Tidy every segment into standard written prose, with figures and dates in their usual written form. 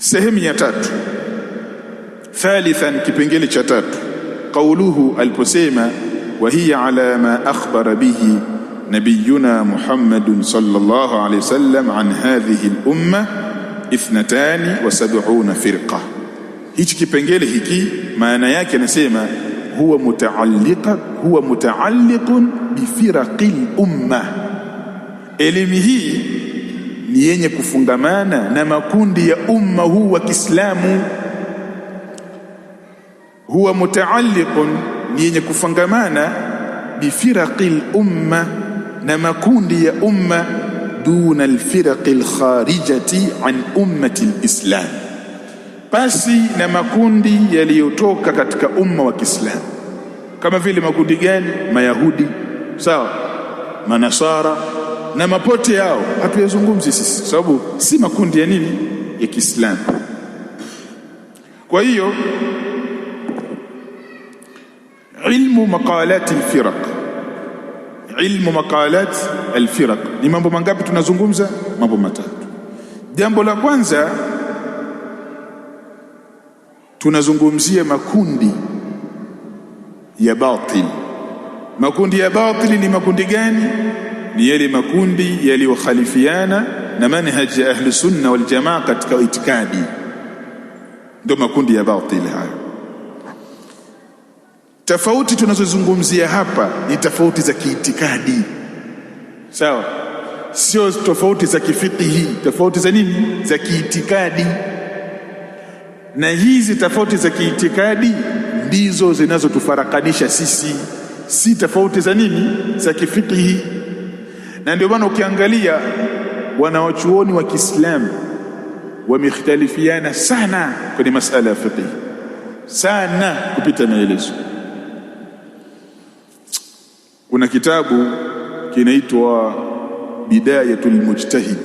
Sehemu ya tatu, thalithan, kipengele cha tatu, qauluhu, aliposema wa hiya ala ma akhbara bihi nabiyuna Muhammadun sallallahu alayhi wasallam an hadhihi al-umma 72 firqa. Hichi kipengele hiki maana yake anasema huwa mutaalliqun bi firaqil umma. Elimu hii ni yenye kufungamana na makundi ya umma huu wa Kiislamu. Huwa mutaalliqun, ni yenye kufungamana bi firaqil umma, na makundi ya umma, duna alfiraqil kharijati an ummati alislam, basi na makundi yaliyotoka katika umma wa Kiislamu. Kama vile makundi gani? Mayahudi, sawa, manasara na mapote yao hatuyazungumzi sisi, sababu si makundi ya nini, ya Kiislamu. Kwa hiyo ilmu maqalat alfiraq, ilmu maqalat alfiraq ni mambo mangapi tunazungumza? Mambo matatu. Jambo la kwanza, tunazungumzia makundi ya batil. Makundi ya batil ni makundi gani? Ni yale makundi yaliyokhalifiana na manhaj ya ahli sunna wal jamaa katika itikadi, ndio makundi ya batil hayo. Tofauti tunazozungumzia hapa ni tofauti za kiitikadi, sawa, sio tofauti za kifiqhi, tofauti za nini? Za kiitikadi. Na hizi tofauti za kiitikadi ndizo zinazotufarakanisha sisi, si tofauti za nini, za kifiqhi. Na ndio maana ukiangalia wanawachuoni wa Kiislamu wamekhtalifiana sana kwenye masala ya fiqh, sana kupita maelezo. Kuna kitabu kinaitwa Bidayatul Mujtahid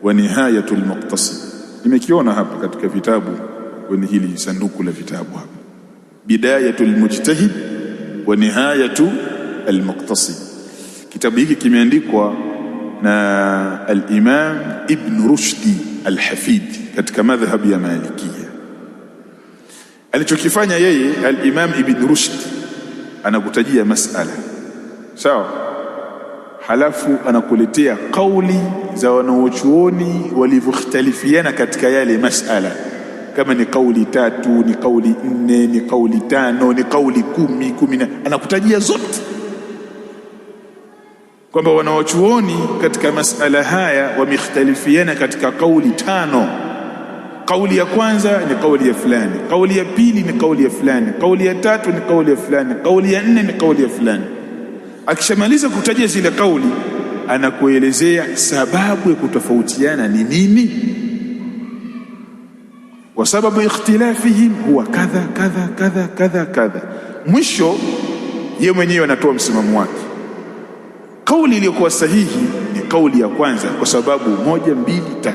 wa Nihayatul Muqtasid, nimekiona hapa katika vitabu kwenye hili sanduku la vitabu hapa, Bidayatul Mujtahid wa Nihayatul Muqtasid. Kitabu hiki kimeandikwa na al-Imam Ibn Rushdi al-Hafidi katika madhhabu ya Malikia. Alichokifanya yeye al-Imam Ibn Rushdi, anakutajia masala, sawa, halafu anakuletea kauli za wanaochuoni walivyokhtalifiana katika yale masala, kama ni kauli 3, ni kauli 4, ni kauli 5, ni kauli 10, anakutajia zote, kwamba wanaochuoni katika masala haya wamekhtalifiana katika kauli 5. Kauli ya kwanza ni kauli ya fulani, kauli ya pili ni kauli ya fulani, kauli ya tatu ni kauli ya fulani, kauli ya 4 ni kauli ya fulani. Akishamaliza kutajia zile kauli, anakuelezea sababu ya kutofautiana ni nini, wa sababu ikhtilafihim huwa kadha kadha kadha kadha kadha. Mwisho yeye mwenyewe anatoa msimamo wake. Kauli iliyokuwa sahihi ni kauli ya kwanza kwa sababu 1, 2, 3,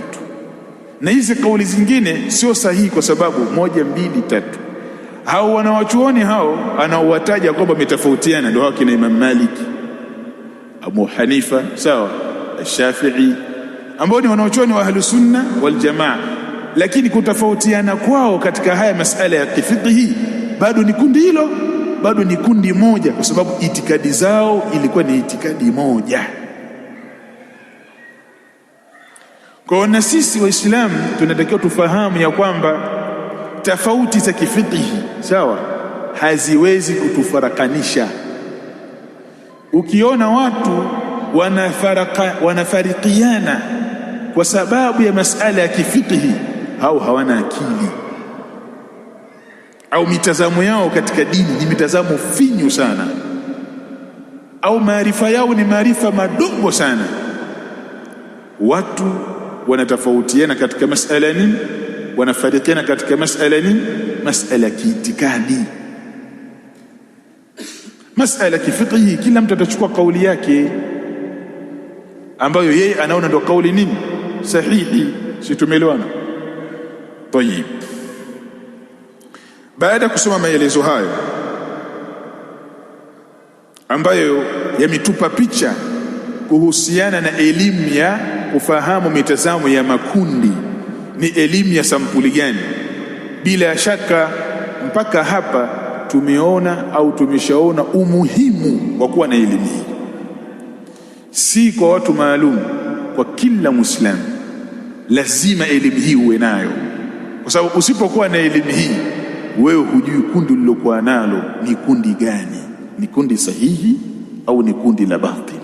na hizi kauli zingine sio sahihi kwa sababu 1, 2, 3. Hao wanawachuoni hao anaowataja kwamba wametofautiana ndio hao kina Imam Malik, Abu Hanifa, sawa, Shafi'i, ambao ni wanawachuoni wa Ahlus Sunna wal Jamaa, lakini kutofautiana kwao katika haya masala ya kifiqhi bado ni kundi hilo, bado ni kundi moja, kwa sababu itikadi zao ilikuwa ni itikadi moja. Kwa na sisi Waislamu tunatakiwa tufahamu ya kwamba tofauti za kifiqhi, sawa, haziwezi kutufarakanisha. Ukiona watu wanafarikiana kwa sababu ya masala ya kifiqhi, hao hawana akili, au mitazamo yao katika dini ni mitazamo finyu sana, au maarifa yao ni maarifa madogo sana. Watu wanatofautiana katika masala nini? Wanafarikiana katika masala nini? Masala kiitikadi. Masala kifiqhi, kila mtu atachukua kauli yake ambayo yeye anaona ndio kauli nini? Sahihi. Si tumeelewana? Tayib. Baada ya kusoma maelezo hayo ambayo yametupa picha kuhusiana na elimu ya kufahamu mitazamo ya makundi ni elimu ya sampuli gani? Bila shaka mpaka hapa tumeona au tumeshaona umuhimu wa kuwa na elimu hii, si kwa watu maalum, kwa kila Muislamu lazima elimu hii uwe nayo, kwa sababu usipokuwa na elimu hii wewe hujui kundi lilokuwa nalo ni kundi gani, ni kundi sahihi au ni kundi la batili.